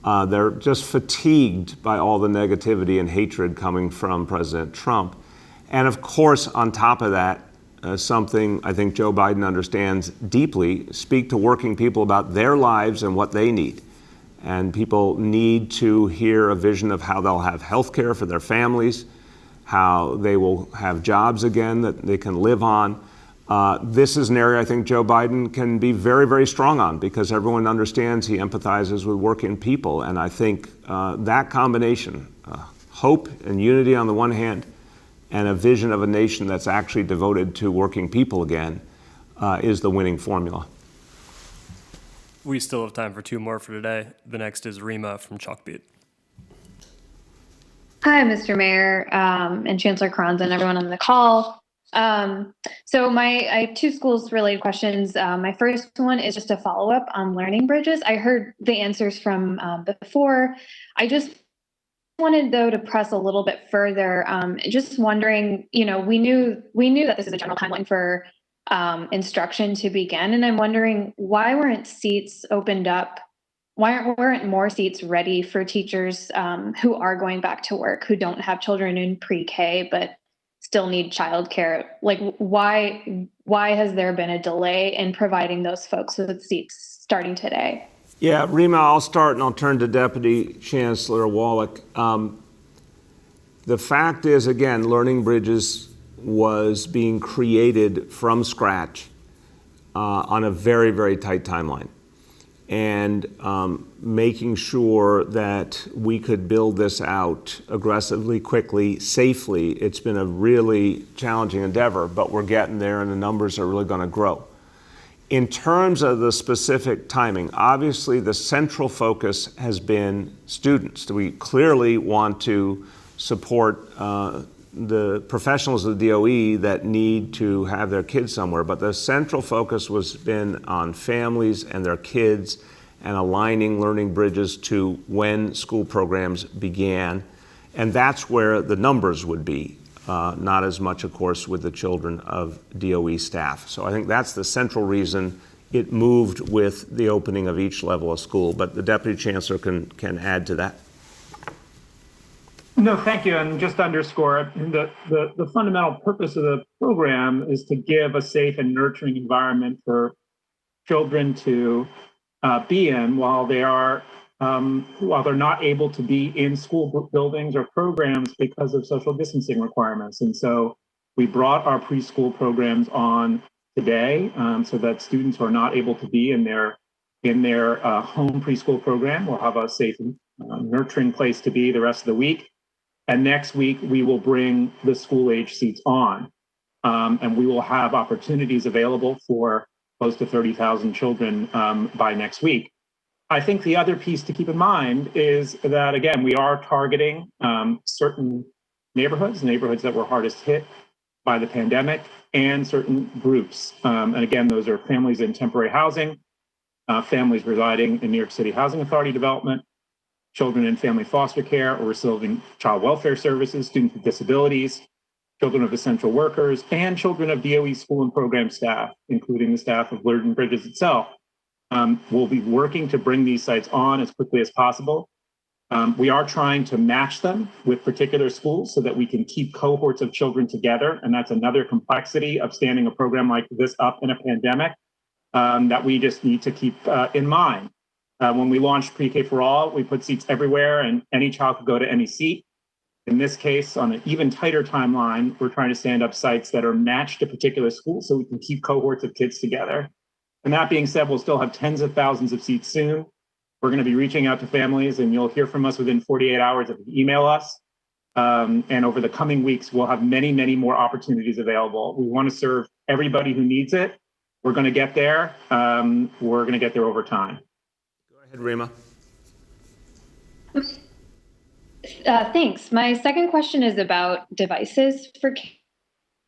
They're just fatigued by all the negativity and hatred coming from President Trump. And of course, on top of that, something I think Joe Biden understands deeply, speak to working people about their lives and what they need. And people need to hear a vision of how they'll have health care for their families, how they will have jobs again that they can live on. This is an area I think Joe Biden can be very, very strong on because everyone understands he empathizes with working people. And I think that combination, hope and unity on the one hand, and a vision of a nation that's actually devoted to working people again, is the winning formula. We still have time for two more for today. The next is Rima from Chalkbeat. Hi, Mr. Mayor, and Chancellor Carranza and everyone on the call. So I have two schools related questions. My first one is just a follow up on learning bridges. I heard the answers from before. I just wanted though to press a little bit further. Just wondering, we knew that this is a general timeline for instruction to begin, and I'm wondering why weren't seats opened up? Why weren't more seats ready for teachers who are going back to work, who don't have children in pre-K but still need childcare? Like, why has there been a delay in providing those folks with seats starting today? Yeah, Rima, I'll start and I'll turn to Deputy Chancellor Wallach. The fact is, again, Learning Bridges was being created from scratch on a very, very tight timeline. And making sure that we could build this out aggressively, quickly, safely. It's been a really challenging endeavor, but we're getting there and the numbers are really going to grow. In terms of the specific timing, obviously the central focus has been students. We clearly want to support the professionals of the DOE that need to have their kids somewhere, but the central focus was been on families and their kids and aligning learning bridges to when school programs began. And that's where the numbers would be, not as much, of course, with the children of DOE staff. So I think that's the central reason it moved with the opening of each level of school, but the Deputy Chancellor can add to that. No, thank you. And just to underscore, the fundamental purpose of the program is to give a safe and nurturing environment for children to be in while they're not able to be in school buildings or programs because of social distancing requirements. And so we brought our preschool programs on today so that students who are not able to be in their home preschool program will have a safe and nurturing place to be the rest of the week. And next week, we will bring the school age seats on, and we will have opportunities available for close to 30,000 children by next week. I think the other piece to keep in mind is that, again, we are targeting certain neighborhoods that were hardest hit by the pandemic, and certain groups. And again, those are families in temporary housing, families residing in New York City Housing Authority development, children in family foster care or receiving child welfare services, students with disabilities, children of essential workers, and children of DOE school and program staff, including the staff of Learning Bridges itself. We'll be working to bring these sites on as quickly as possible. We are trying to match them with particular schools so that we can keep cohorts of children together. And that's another complexity of standing a program like this up in a pandemic that we just need to keep in mind. When we launched Pre-K for All, we put seats everywhere and any child could go to any seat. In this case, on an even tighter timeline, we're trying to stand up sites that are matched to particular schools so we can keep cohorts of kids together. And that being said, we'll still have tens of thousands of seats soon. We're going to be reaching out to families, and you'll hear from us within 48 hours if you email us. And over the coming weeks, we'll have many, many more opportunities available. We want to serve everybody who needs it. We're going to get there. We're going to get there over time. Go ahead, Rima. Thanks. My second question is about devices for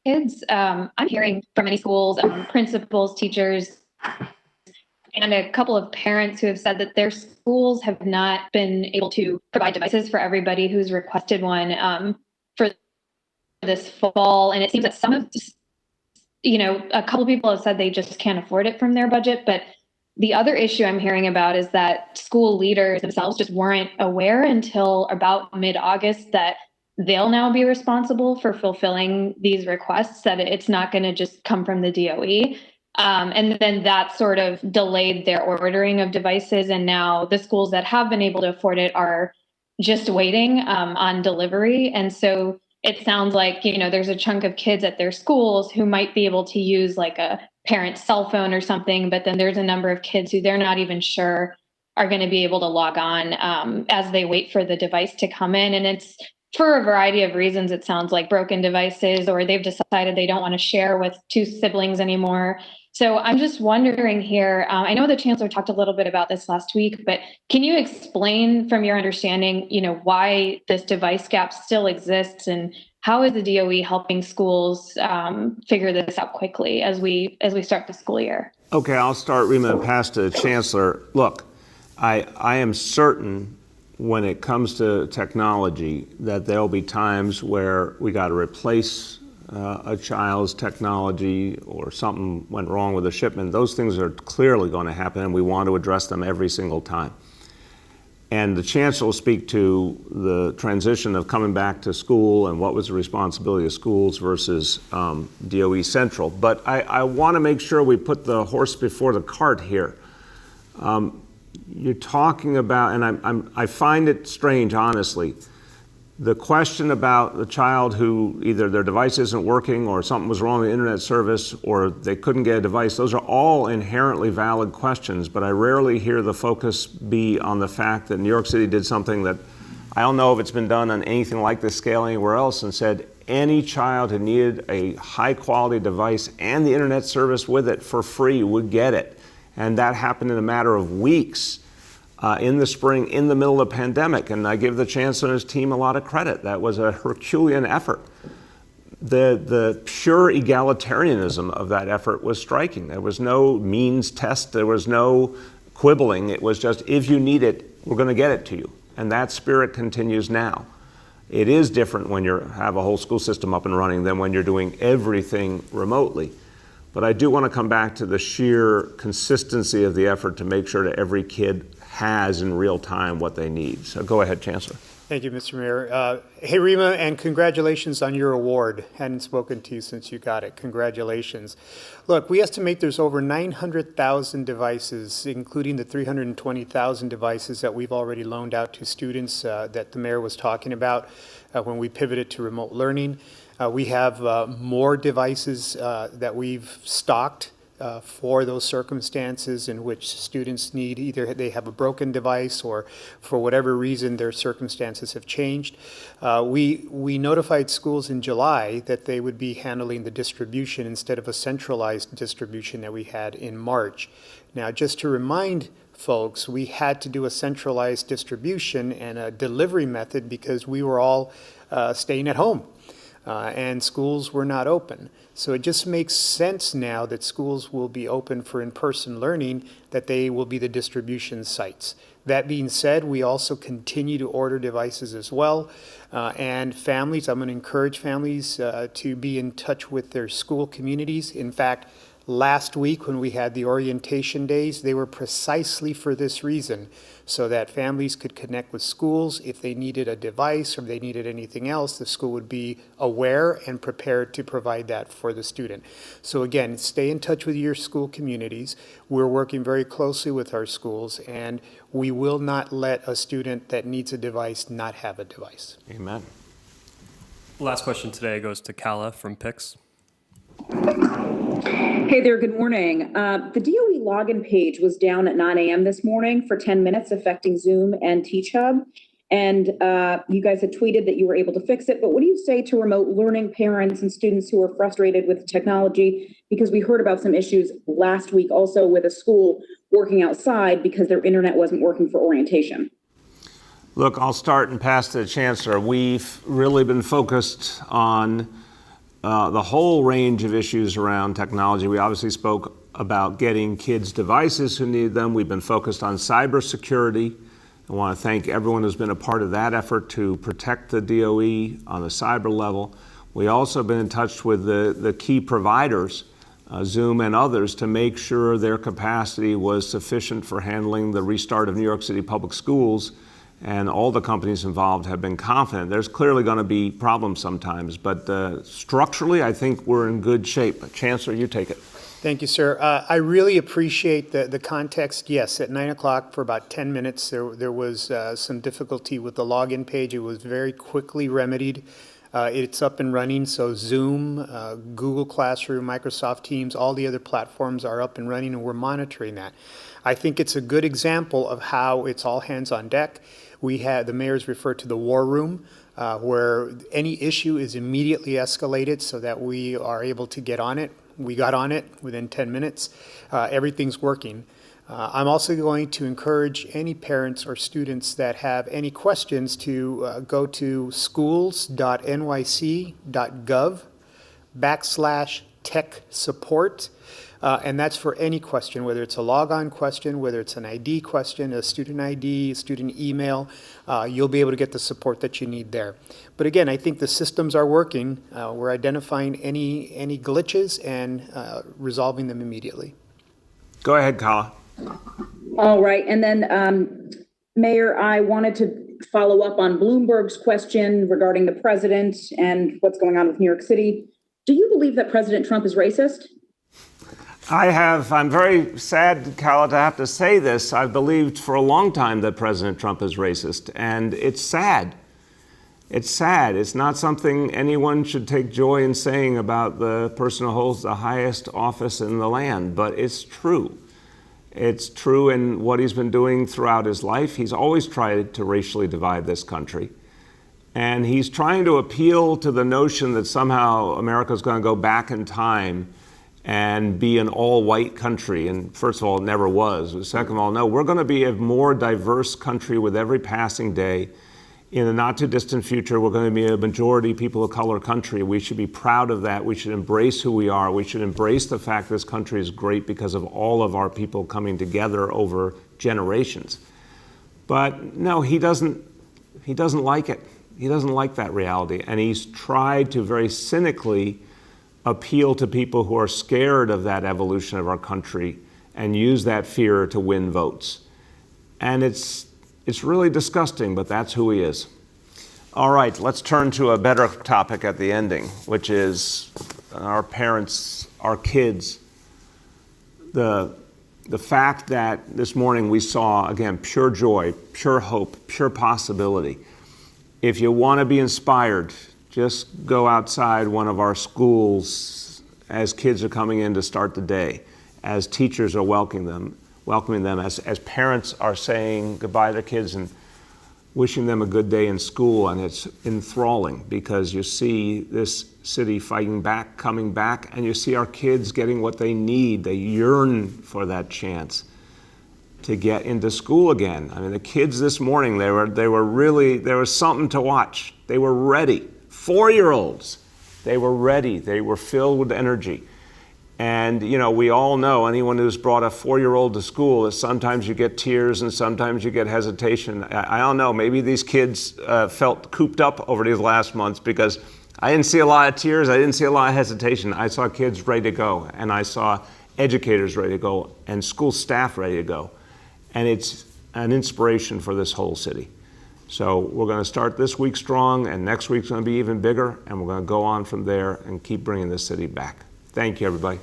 kids. I'm hearing from many schools, principals, teachers, and a couple of parents who have said that their schools have not been able to provide devices for everybody who's requested one for this fall. And it seems that some of, a couple of people have said they just can't afford it from their budget. But the other issue I'm hearing about is that school leaders themselves just weren't aware until about mid-August that they'll now be responsible for fulfilling these requests, that it's not going to just come from the DOE. And then that sort of delayed their ordering of devices. And now the schools that have been able to afford it are just waiting on delivery. And so it sounds like, there's a chunk of kids at their schools who might be able to use like a parent's cell phone or something, but then there's a number of kids who they're not even sure are going to be able to log on as they wait for the device to come in. And it's for a variety of reasons. It sounds like broken devices, or they've decided they don't want to share with two siblings anymore. So I'm just wondering here, I know the chancellor talked a little bit about this last week, but can you explain from your understanding, why this device gap still exists, and how is the DOE helping schools figure this out quickly as we start the school year? Okay, I'll start, Rima, and pass to the chancellor. Look, I am certain when it comes to technology that there'll be times where we got to replace a child's technology, or something went wrong with a shipment. Those things are clearly going to happen, and we want to address them every single time. And the chancellor will speak to the transition of coming back to school and what was the responsibility of schools versus DOE Central. But I want to make sure we put the horse before the cart here. You're talking about, and I find it strange, honestly, the question about the child who either their device isn't working, or something was wrong with the internet service, or they couldn't get a device. Those are all inherently valid questions, but I rarely hear the focus be on the fact that New York City did something that I don't know if it's been done on anything like this scale anywhere else, and said any child who needed a high quality device and the internet service with it for free would get it. And that happened in a matter of weeks. In the spring, in the middle of the pandemic, and I give the chancellor and his team a lot of credit. That was a Herculean effort. The pure egalitarianism of that effort was striking. There was no means test, there was no quibbling. It was just, if you need it, we're going to get it to you. And that spirit continues now. It is different when you have a whole school system up and running than when you're doing everything remotely. But I do want to come back to the sheer consistency of the effort to make sure that every kid has in real time what they need. So go ahead, Chancellor. Thank you, Mr. Mayor. Hey, Rima, and congratulations on your award. Hadn't spoken to you since you got it. Congratulations. Look, we estimate there's over 900,000 devices, including the 320,000 devices that we've already loaned out to students that the mayor was talking about when we pivoted to remote learning. We have more devices that we've stocked for those circumstances in which students need, either they have a broken device or for whatever reason their circumstances have changed. We notified schools in July that they would be handling the distribution instead of a centralized distribution that we had in March. Now, just to remind folks, we had to do a centralized distribution and a delivery method because we were all staying at home. And schools were not open. So it just makes sense now that schools will be open for in-person learning, that they will be the distribution sites. That being said, we also continue to order devices as well. And families, I'm going to encourage families to be in touch with their school communities. In fact, last week when we had the orientation days, they were precisely for this reason, so that families could connect with schools. If they needed a device or they needed anything else, the school would be aware and prepared to provide that for the student. So again, stay in touch with your school communities. We're working very closely with our schools, and we will not let a student that needs a device not have a device. Amen. Last question today goes to Kala from PICS. Hey there, good morning. The DOE login page was down at 9 a.m. this morning for 10 minutes, affecting Zoom and TeachHub. And you guys had tweeted that you were able to fix it. But what do you say to remote learning parents and students who are frustrated with technology? Because we heard about some issues last week also with a school working outside because their internet wasn't working for orientation. Look, I'll start and pass to the chancellor. We've really been focused on the whole range of issues around technology. We obviously spoke about getting kids devices who need them. We've been focused on cybersecurity. I want to thank everyone who's been a part of that effort to protect the DOE on the cyber level. We also have been in touch with the key providers, Zoom and others, to make sure their capacity was sufficient for handling the restart of New York City public schools. And all the companies involved have been confident. There's clearly going to be problems sometimes, but structurally, I think we're in good shape. Chancellor, you take it. Thank you, sir. I really appreciate the context. Yes, at 9 o'clock for about 10 minutes, there was some difficulty with the login page. It was very quickly remedied. It's up and running, so Zoom, Google Classroom, Microsoft Teams, all the other platforms are up and running, and we're monitoring that. I think it's a good example of how it's all hands on deck. The mayor's referred to the war room, where any issue is immediately escalated so that we are able to get on it. We got on it within 10 minutes. Everything's working. I'm also going to encourage any parents or students that have any questions to go to schools.nyc.gov/tech support. And that's for any question, whether it's a logon question, whether it's an ID question, a student ID, student email, you'll be able to get the support that you need there. But again, I think the systems are working. We're identifying any glitches and resolving them immediately. Go ahead, Kala. All right. And then, Mayor, I wanted to follow up on Bloomberg's question regarding the president and what's going on with New York City. Do you believe that President Trump is racist? I'm very sad, Kala, to have to say this. I've believed for a long time that President Trump is racist, and it's sad. It's sad. It's not something anyone should take joy in saying about the person who holds the highest office in the land, but it's true. It's true in what he's been doing throughout his life. He's always tried to racially divide this country. And he's trying to appeal to the notion that somehow America's going to go back in time and be an all-white country. And first of all, it never was. Second of all, no, we're going to be a more diverse country with every passing day. In the not too distant future, we're going to be a majority people of color country. We should be proud of that. We should embrace who we are. We should embrace the fact this country is great because of all of our people coming together over generations. But no, he doesn't like it. He doesn't like that reality. And he's tried to very cynically appeal to people who are scared of that evolution of our country and use that fear to win votes. And it's really disgusting, but that's who he is. All right, let's turn to a better topic at the ending, which is our parents, our kids. The fact that this morning we saw, again, pure joy, pure hope, pure possibility. If you want to be inspired, just go outside one of our schools as kids are coming in to start the day, as teachers are welcoming them, as parents are saying goodbye to their kids and wishing them a good day in school. And it's enthralling because you see this city fighting back, coming back, and you see our kids getting what they need. They yearn for that chance to get into school again. I mean, the kids this morning, they were really, there was something to watch. They were ready. 4-year-olds, they were ready. They were filled with energy. And, you know, we all know, anyone who's brought a 4-year-old to school, that sometimes you get tears and sometimes you get hesitation. I don't know, maybe these kids felt cooped up over these last months because I didn't see a lot of tears, I didn't see a lot of hesitation. I saw kids ready to go, and I saw educators ready to go, and school staff ready to go. And it's an inspiration for this whole city. So we're going to start this week strong, and next week's going to be even bigger, and we're going to go on from there and keep bringing this city back. Thank you, everybody.